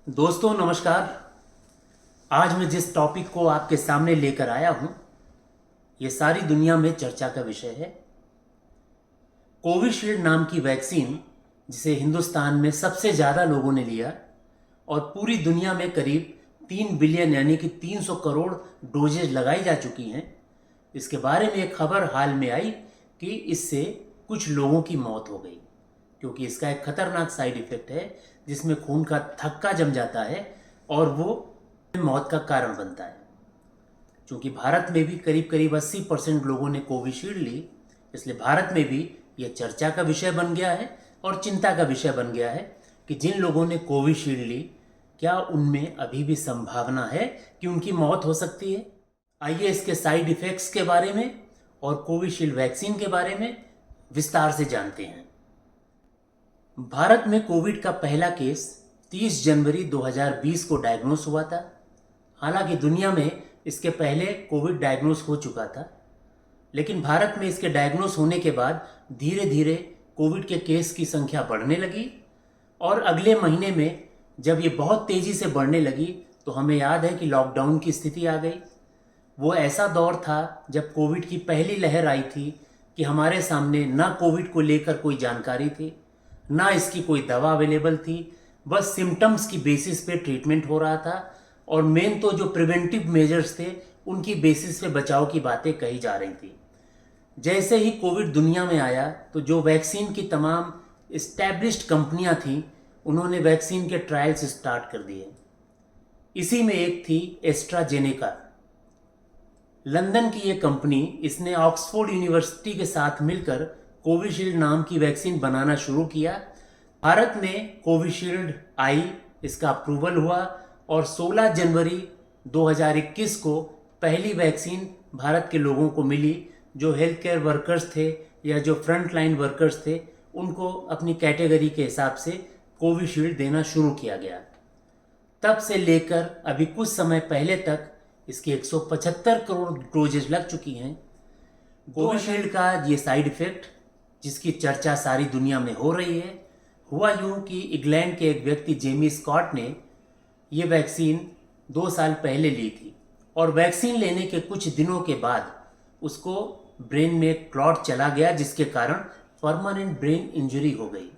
दोस्तों नमस्कार। आज मैं जिस टॉपिक को आपके सामने लेकर आया हूं, ये सारी दुनिया में चर्चा का विषय है। कोविशील्ड नाम की वैक्सीन, जिसे हिंदुस्तान में सबसे ज़्यादा लोगों ने लिया और पूरी दुनिया में करीब 3 बिलियन यानी कि 300 करोड़ डोजेज लगाई जा चुकी हैं। इसके बारे में एक खबर हाल में आई कि इससे कुछ लोगों की मौत हो गई, क्योंकि इसका एक खतरनाक साइड इफेक्ट है जिसमें खून का थक्का जम जाता है और वो मौत का कारण बनता है। क्योंकि भारत में भी करीब करीब 80% लोगों ने कोविशील्ड ली, इसलिए भारत में भी ये चर्चा का विषय बन गया है और चिंता का विषय बन गया है कि जिन लोगों ने कोविशील्ड ली, क्या उनमें अभी भी संभावना है कि उनकी मौत हो सकती है। आइए इसके साइड इफेक्ट्स के बारे में और कोविशील्ड वैक्सीन के बारे में विस्तार से जानते हैं। भारत में कोविड का पहला केस 30 जनवरी 2020 को डायग्नोस हुआ था। हालांकि दुनिया में इसके पहले कोविड डायग्नोस हो चुका था, लेकिन भारत में इसके डायग्नोस होने के बाद धीरे धीरे कोविड के केस की संख्या बढ़ने लगी और अगले महीने में जब ये बहुत तेज़ी से बढ़ने लगी तो हमें याद है कि लॉकडाउन की स्थिति आ गई। वो ऐसा दौर था जब कोविड की पहली लहर आई थी कि हमारे सामने ना कोविड को लेकर कोई जानकारी थी, ना इसकी कोई दवा अवेलेबल थी। बस सिम्टम्स की बेसिस पे ट्रीटमेंट हो रहा था और मेन तो जो प्रिवेंटिव मेजर्स थे उनकी बेसिस पे बचाव की बातें कही जा रही थी। जैसे ही कोविड दुनिया में आया तो जो वैक्सीन की तमाम इस्टेब्लिश्ड कंपनियां थीं, उन्होंने वैक्सीन के ट्रायल्स स्टार्ट कर दिए। इसी में एक थी एस्ट्राजेनेका। लंदन की ये कंपनी, इसने ऑक्सफोर्ड यूनिवर्सिटी के साथ मिलकर कोविशील्ड नाम की वैक्सीन बनाना शुरू किया। भारत में कोविशील्ड आई, इसका अप्रूवल हुआ और 16 जनवरी 2021 को पहली वैक्सीन भारत के लोगों को मिली। जो हेल्थ केयर वर्कर्स थे या जो फ्रंट लाइन वर्कर्स थे, उनको अपनी कैटेगरी के हिसाब से कोविशील्ड देना शुरू किया गया। तब से लेकर अभी कुछ समय पहले तक इसकी 175 करोड़ डोजेज लग चुकी हैं। कोविशील्ड का ये साइड इफेक्ट, जिसकी चर्चा सारी दुनिया में हो रही है, हुआ यूं कि इंग्लैंड के एक व्यक्ति जेमी स्कॉट ने ये वैक्सीन 2 साल पहले ली थी और वैक्सीन लेने के कुछ दिनों के बाद उसको ब्रेन में एक क्लॉट चला गया, जिसके कारण परमानेंट ब्रेन इंजरी हो गई।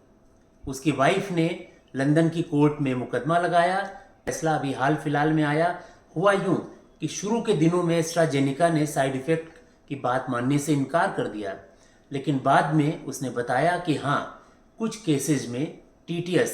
उसकी वाइफ ने लंदन की कोर्ट में मुकदमा लगाया। फैसला अभी हाल फिलहाल में आया। हुआ यूं कि शुरू के दिनों में एस्ट्राजेनेका ने साइड इफेक्ट की बात मानने से इनकार कर दिया, लेकिन बाद में उसने बताया कि हाँ, कुछ केसेस में टीटीएस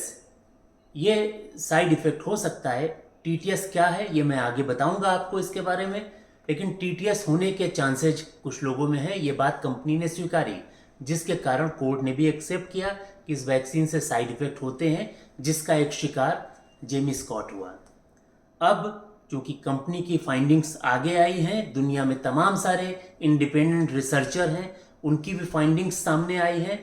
ये साइड इफेक्ट हो सकता है। टीटीएस क्या है ये मैं आगे बताऊंगा आपको इसके बारे में, लेकिन टीटीएस होने के चांसेज कुछ लोगों में है, ये बात कंपनी ने स्वीकारी, जिसके कारण कोर्ट ने भी एक्सेप्ट किया कि इस वैक्सीन से साइड इफेक्ट होते हैं, जिसका एक शिकार जेमी स्कॉट हुआ। अब चूंकि कंपनी की फाइंडिंग्स आगे आई हैं, दुनिया में तमाम सारे इंडिपेंडेंट रिसर्चर हैं, उनकी भी फाइंडिंग्स सामने आई है,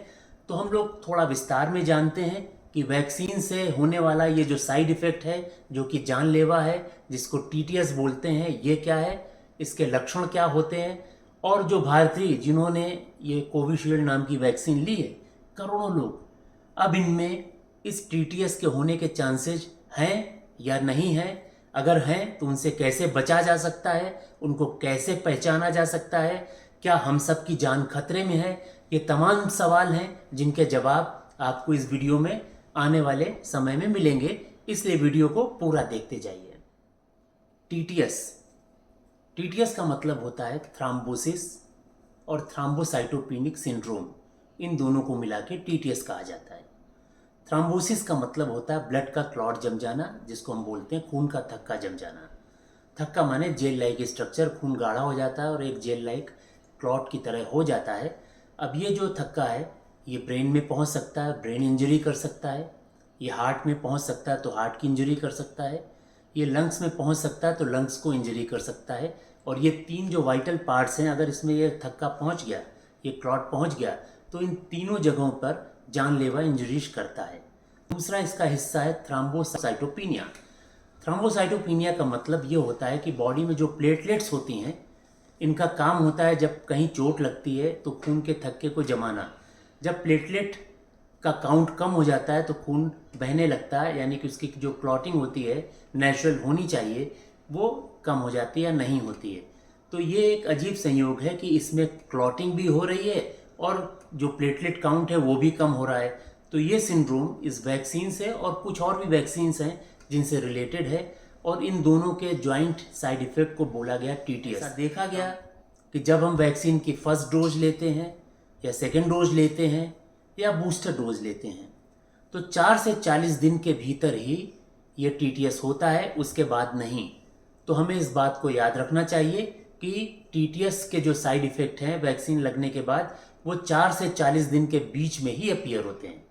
तो हम लोग थोड़ा विस्तार में जानते हैं कि वैक्सीन से होने वाला ये जो साइड इफेक्ट है, जो कि जानलेवा है, जिसको टीटीएस बोलते हैं, ये क्या है, इसके लक्षण क्या होते हैं, और जो भारतीय जिन्होंने ये कोविशील्ड नाम की वैक्सीन ली है, करोड़ों लोग, अब इनमें इस टीटीएस के होने के चांसेस हैं या नहीं हैं। अगर हैं तो उनसे कैसे बचा जा सकता है, उनको कैसे पहचाना जा सकता है, क्या हम सब की जान खतरे में है, ये तमाम सवाल हैं जिनके जवाब आपको इस वीडियो में आने वाले समय में मिलेंगे, इसलिए वीडियो को पूरा देखते जाइए। टीटीएस, टीटीएस का मतलब होता है थ्राम्बोसिस और थ्राम्बोसाइटोपेनिक सिंड्रोम, इन दोनों को मिला के टीटीएस कहा जाता है। थ्राम्बोसिस का मतलब होता है ब्लड का क्लॉट जम जाना, जिसको हम बोलते हैं खून का थक्का जम जाना। थक्का माने जेल लाइक स्ट्रक्चर, खून गाढ़ा हो जाता है और एक जेल लाइक क्लॉट की तरह हो जाता है। अब ये जो थक्का है ये ब्रेन में पहुंच सकता है, ब्रेन इंजरी कर सकता है। ये हार्ट में पहुंच सकता है तो हार्ट की इंजरी कर सकता है। ये लंग्स में पहुंच सकता है तो लंग्स को इंजरी कर सकता है। और ये 3 जो वाइटल पार्ट्स हैं, अगर इसमें ये थक्का पहुंच गया, ये क्लॉट पहुंच गया, तो इन तीनों जगहों पर जानलेवा इंजरीज करता है। दूसरा इसका हिस्सा है थ्राम्बोसाइटोपिनिया। थ्राम्बोसाइटोपिनिया का मतलब ये होता है कि बॉडी में जो प्लेटलेट्स होती हैं, इनका काम होता है जब कहीं चोट लगती है तो खून के थक्के को जमाना। जब प्लेटलेट का काउंट कम हो जाता है तो खून बहने लगता है, यानी कि उसकी जो क्लॉटिंग होती है नेचुरल होनी चाहिए वो कम हो जाती है या नहीं होती है। तो ये एक अजीब संयोग है कि इसमें क्लॉटिंग भी हो रही है और जो प्लेटलेट काउंट है वो भी कम हो रहा है। तो ये सिंड्रोम इस वैक्सीन से और कुछ और भी वैक्सीन्स हैं जिनसे रिलेटेड है, और इन दोनों के ज्वाइंट साइड इफेक्ट को बोला गया टीटीएस। देखा गया कि जब हम वैक्सीन की फर्स्ट डोज लेते हैं या सेकेंड डोज लेते हैं या बूस्टर डोज लेते हैं तो 4 से 40 दिन के भीतर ही ये टीटीएस होता है, उसके बाद नहीं। तो हमें इस बात को याद रखना चाहिए कि टीटीएस के जो साइड इफ़ेक्ट हैं वैक्सीन लगने के बाद वो 4 से 40 दिन के बीच में ही अपीयर होते हैं।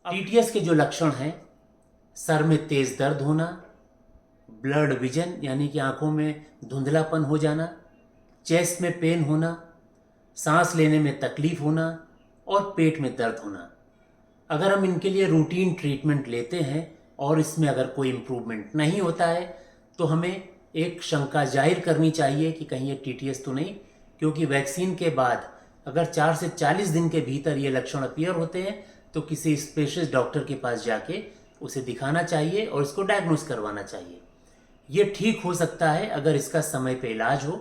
टीटीएस के जो लक्षण हैं, सर में तेज़ दर्द होना, ब्लर्ड विजन यानी कि आंखों में धुंधलापन हो जाना, चेस्ट में पेन होना, सांस लेने में तकलीफ होना और पेट में दर्द होना। अगर हम इनके लिए रूटीन ट्रीटमेंट लेते हैं और इसमें अगर कोई इम्प्रूवमेंट नहीं होता है तो हमें एक शंका जाहिर करनी चाहिए कि कहीं ये टीटीएस तो नहीं, क्योंकि वैक्सीन के बाद अगर 4 से 40 दिन के भीतर ये लक्षण अपीयर होते हैं तो किसी स्पेशलिस्ट डॉक्टर के पास जाके उसे दिखाना चाहिए और इसको डायग्नोस करवाना चाहिए। ये ठीक हो सकता है अगर इसका समय पे इलाज हो,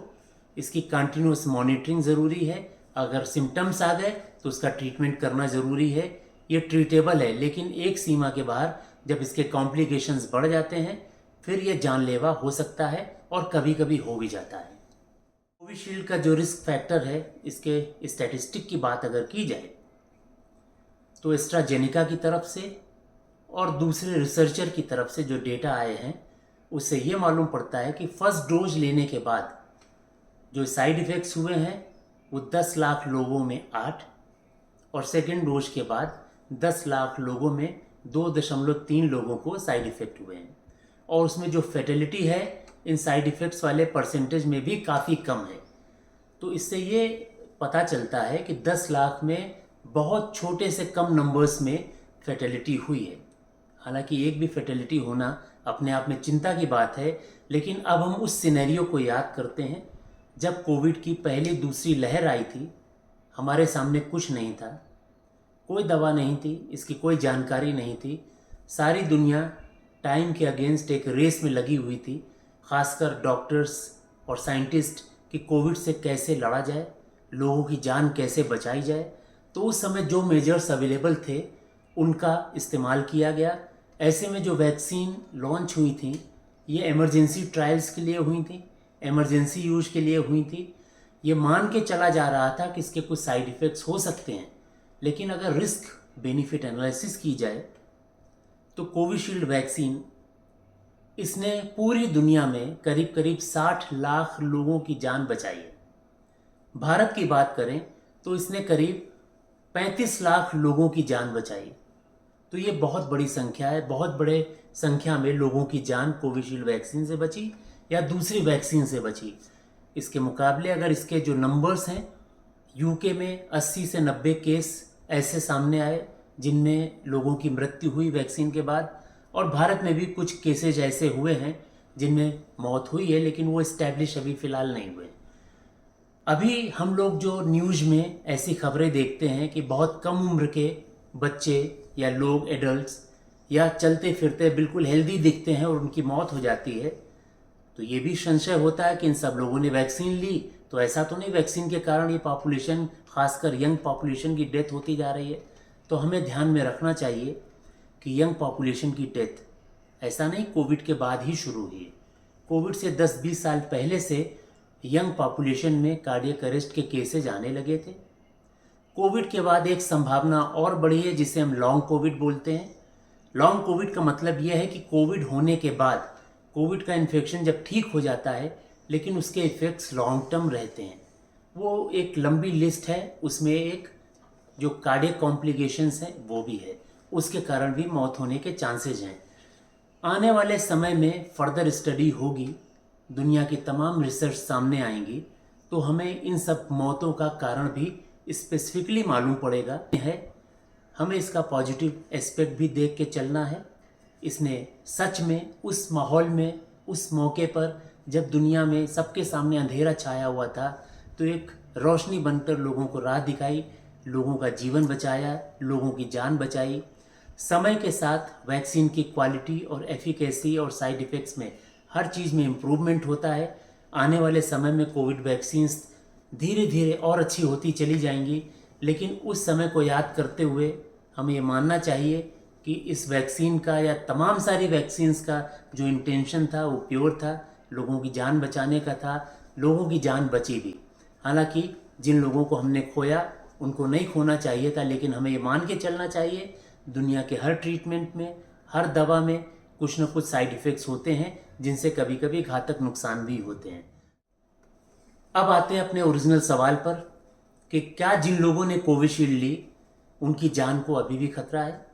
इसकी कंटिन्यूस मॉनिटरिंग ज़रूरी है। अगर सिम्टम्स आ गए तो उसका ट्रीटमेंट करना ज़रूरी है। ये ट्रीटेबल है, लेकिन एक सीमा के बाहर जब इसके कॉम्प्लिकेशंस बढ़ जाते हैं फिर ये जानलेवा हो सकता है और कभी कभी हो भी जाता है। कोविशील्ड का जो रिस्क फैक्टर है, इसके स्टैटिस्टिक की बात अगर की जाए तो एस्ट्राजेनेका की तरफ से और दूसरे रिसर्चर की तरफ से जो डेटा आए हैं उससे ये मालूम पड़ता है कि फर्स्ट डोज लेने के बाद जो साइड इफ़ेक्ट्स हुए हैं वो 10 लाख लोगों में 8 और सेकेंड डोज के बाद 10 लाख लोगों में 2.3 लोगों को साइड इफ़ेक्ट हुए हैं, और उसमें जो फैटेलिटी है इन साइड इफ़ेक्ट्स वाले परसेंटेज में भी काफ़ी कम है। तो इससे ये पता चलता है कि 10 लाख में बहुत छोटे से कम नंबर्स में फैटेलिटी हुई है। हालांकि एक भी फैटेलिटी होना अपने आप में चिंता की बात है, लेकिन अब हम उस सिनेरियो को याद करते हैं जब कोविड की पहली दूसरी लहर आई थी। हमारे सामने कुछ नहीं था, कोई दवा नहीं थी, इसकी कोई जानकारी नहीं थी। सारी दुनिया टाइम के अगेंस्ट एक रेस में लगी हुई थी, खासकर डॉक्टर्स और साइंटिस्ट कि कोविड से कैसे लड़ा जाए, लोगों की जान कैसे बचाई जाए। तो उस समय जो मेजर्स अवेलेबल थे उनका इस्तेमाल किया गया। ऐसे में जो वैक्सीन लॉन्च हुई थी ये इमरजेंसी ट्रायल्स के लिए हुई थी, इमरजेंसी यूज के लिए हुई थी। ये मान के चला जा रहा था कि इसके कुछ साइड इफ़ेक्ट्स हो सकते हैं, लेकिन अगर रिस्क बेनिफिट एनालिसिस की जाए तो कोविशील्ड वैक्सीन इसने पूरी दुनिया में करीब करीब 60 लाख लोगों की जान बचाई है। भारत की बात करें तो इसने करीब 35 लाख लोगों की जान बचाई। तो ये बहुत बड़ी संख्या है, बहुत बड़े संख्या में लोगों की जान कोविशील्ड वैक्सीन से बची या दूसरी वैक्सीन से बची। इसके मुकाबले अगर इसके जो नंबर्स हैं, यूके में 80 से 90 केस ऐसे सामने आए जिनमें लोगों की मृत्यु हुई वैक्सीन के बाद, और भारत में भी कुछ केसेज ऐसे हुए हैं जिनमें मौत हुई है, लेकिन वो इस्टेब्लिश अभी फ़िलहाल नहीं हुए। अभी हम लोग जो न्यूज़ में ऐसी खबरें देखते हैं कि बहुत कम उम्र के बच्चे या लोग एडल्ट्स या चलते फिरते बिल्कुल हेल्दी दिखते हैं और उनकी मौत हो जाती है, तो ये भी संशय होता है कि इन सब लोगों ने वैक्सीन ली। तो ऐसा तो नहीं वैक्सीन के कारण ये पॉपुलेशन, खासकर यंग पॉपुलेशन की डेथ होती जा रही है। तो हमें ध्यान में रखना चाहिए कि यंग पॉपुलेशन की डेथ ऐसा नहीं कोविड के बाद ही शुरू हुई है। कोविड से 10-20 साल पहले से यंग पॉपुलेशन में कार्डियक अरेस्ट के केसेज आने लगे थे। कोविड के बाद एक संभावना और बढ़ी है जिसे हम लॉन्ग कोविड बोलते हैं। लॉन्ग कोविड का मतलब यह है कि कोविड होने के बाद कोविड का इन्फेक्शन जब ठीक हो जाता है लेकिन उसके इफ़ेक्ट्स लॉन्ग टर्म रहते हैं। वो एक लंबी लिस्ट है, उसमें एक जो कार्डियक कॉम्प्लिकेशंस हैं वो भी है, उसके कारण भी मौत होने के चांसेज हैं। आने वाले समय में फर्दर स्टडी होगी, दुनिया की तमाम रिसर्च सामने आएंगी, तो हमें इन सब मौतों का कारण भी स्पेसिफिकली मालूम पड़ेगा है। हमें इसका पॉजिटिव एस्पेक्ट भी देख के चलना है। इसने सच में उस माहौल में, उस मौके पर जब दुनिया में सबके सामने अंधेरा छाया हुआ था, तो एक रोशनी बनकर लोगों को राह दिखाई। लोगों का जीवन बचाया, लोगों की जान बचाई। समय के साथ वैक्सीन की क्वालिटी और एफिकेसी और साइड इफ़ेक्ट्स में हर चीज़ में इम्प्रूवमेंट होता है। आने वाले समय में कोविड वैक्सीन्स धीरे धीरे और अच्छी होती चली जाएंगी, लेकिन उस समय को याद करते हुए हमें ये मानना चाहिए कि इस वैक्सीन का या तमाम सारी वैक्सीन्स का जो इंटेंशन था वो प्योर था, लोगों की जान बचाने का था। लोगों की जान बची भी। हालांकि जिन लोगों को हमने खोया उनको नहीं खोना चाहिए था, लेकिन हमें ये मान के चलना चाहिए दुनिया के हर ट्रीटमेंट में, हर दवा में कुछ न कुछ साइड इफ़ेक्ट्स होते हैं जिनसे कभी कभी घातक नुकसान भी होते हैं। अब आते हैं अपने ओरिजिनल सवाल पर कि क्या जिन लोगों ने कोविशील्ड ली उनकी जान को अभी भी खतरा है।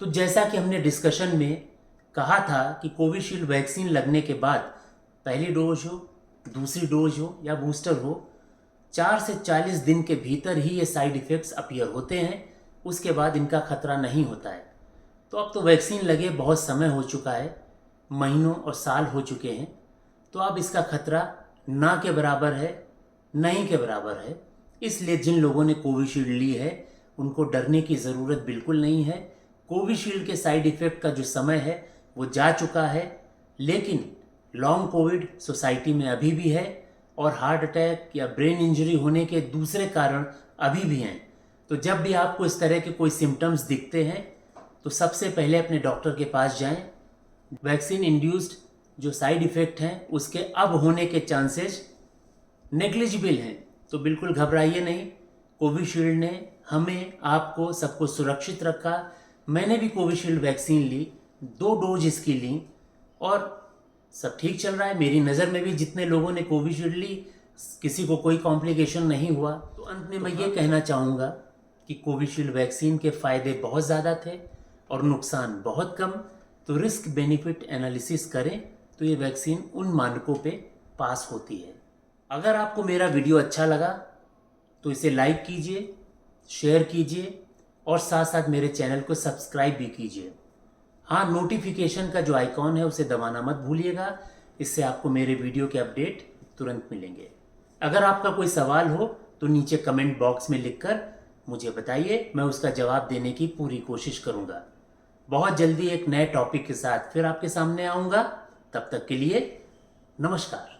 तो जैसा कि हमने डिस्कशन में कहा था कि कोविशील्ड वैक्सीन लगने के बाद पहली डोज हो, दूसरी डोज हो या बूस्टर हो, 4 से 40 दिन के भीतर ही ये साइड इफ़ेक्ट्स अपीयर होते हैं। उसके बाद इनका खतरा नहीं होता है। तो अब तो वैक्सीन लगे बहुत समय हो चुका है, महीनों और साल हो चुके हैं, तो अब इसका खतरा ना के बराबर है, नहीं के बराबर है। इसलिए जिन लोगों ने कोविशील्ड ली है उनको डरने की ज़रूरत बिल्कुल नहीं है। कोविशील्ड के साइड इफ़ेक्ट का जो समय है वो जा चुका है, लेकिन लॉन्ग कोविड सोसाइटी में अभी भी है और हार्ट अटैक या ब्रेन इंजरी होने के दूसरे कारण अभी भी हैं। तो जब भी आपको इस तरह के कोई सिम्टम्स दिखते हैं तो सबसे पहले अपने डॉक्टर के पास जाएं। वैक्सीन इंड्यूस्ड जो साइड इफ़ेक्ट हैं उसके अब होने के चांसेस नेग्लिजिबल हैं, तो बिल्कुल घबराइए नहीं। कोविशील्ड ने हमें, आपको, सबको सुरक्षित रखा। मैंने भी कोविशील्ड वैक्सीन ली, 2 डोज इसकी ली और सब ठीक चल रहा है। मेरी नज़र में भी जितने लोगों ने कोविशील्ड ली किसी को कोई कॉम्प्लिकेशन नहीं हुआ। तो अंत में मैं ये कहना चाहूँगा कि कोविशील्ड वैक्सीन के फ़ायदे बहुत ज़्यादा थे और नुकसान बहुत कम। तो रिस्क बेनिफिट एनालिसिस करें तो ये वैक्सीन उन मानकों पे पास होती है। अगर आपको मेरा वीडियो अच्छा लगा तो इसे लाइक कीजिए, शेयर कीजिए और साथ साथ मेरे चैनल को सब्सक्राइब भी कीजिए। हाँ, नोटिफिकेशन का जो आइकॉन है उसे दबाना मत भूलिएगा, इससे आपको मेरे वीडियो के अपडेट तुरंत मिलेंगे। अगर आपका कोई सवाल हो तो नीचे कमेंट बॉक्स में लिखकर मुझे बताइए, मैं उसका जवाब देने की पूरी कोशिश करूँगा। बहुत जल्दी एक नए टॉपिक के साथ फिर आपके सामने आऊँगा। तब तक के लिए नमस्कार।